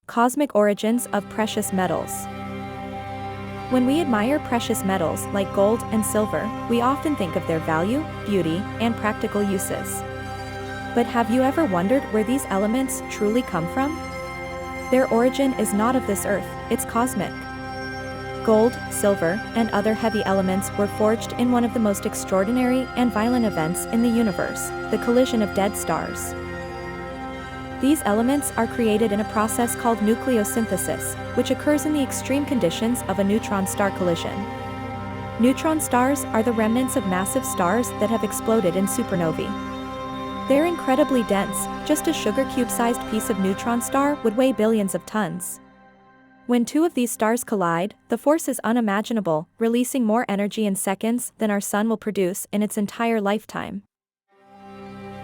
Cosmic origins of precious metals. When we admire precious metals like gold and silver, we often think of their value, beauty, and practical uses. But have you ever wondered where these elements truly come from? Their origin is not of this earth, it's cosmic. Gold, silver, and other heavy elements were forged in one of the most extraordinary and violent events in the universe, the collision of dead stars. These elements are created in a process called nucleosynthesis, which occurs in the extreme conditions of a neutron star collision. Neutron stars are the remnants of massive stars that have exploded in supernovae. They're incredibly dense, just a sugar cube-sized piece of neutron star would weigh billions of tons. When two of these stars collide, the force is unimaginable, releasing more energy in seconds than our sun will produce in its entire lifetime.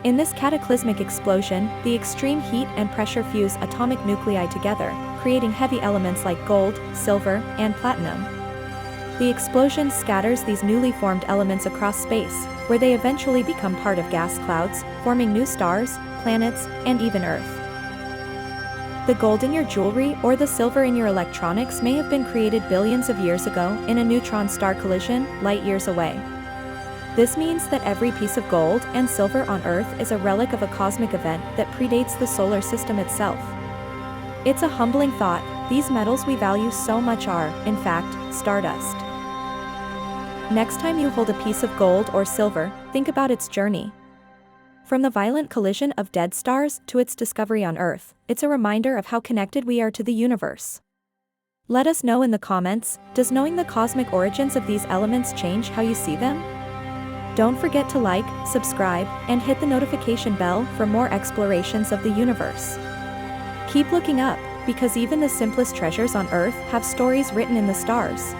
In this cataclysmic explosion, the extreme heat and pressure fuse atomic nuclei together, creating heavy elements like gold, silver, and platinum. The explosion scatters these newly formed elements across space, where they eventually become part of gas clouds, forming new stars, planets, and even Earth. The gold in your jewelry or the silver in your electronics may have been created billions of years ago in a neutron star collision, light years away. This means that every piece of gold and silver on Earth is a relic of a cosmic event that predates the solar system itself. It's a humbling thought, these metals we value so much are, in fact, stardust. Next time you hold a piece of gold or silver, think about its journey. From the violent collision of dead stars to its discovery on Earth, it's a reminder of how connected we are to the universe. Let us know in the comments, does knowing the cosmic origins of these elements change how you see them? Don't forget to like, subscribe, and hit the notification bell for more explorations of the universe. Keep looking up, because even the simplest treasures on Earth have stories written in the stars.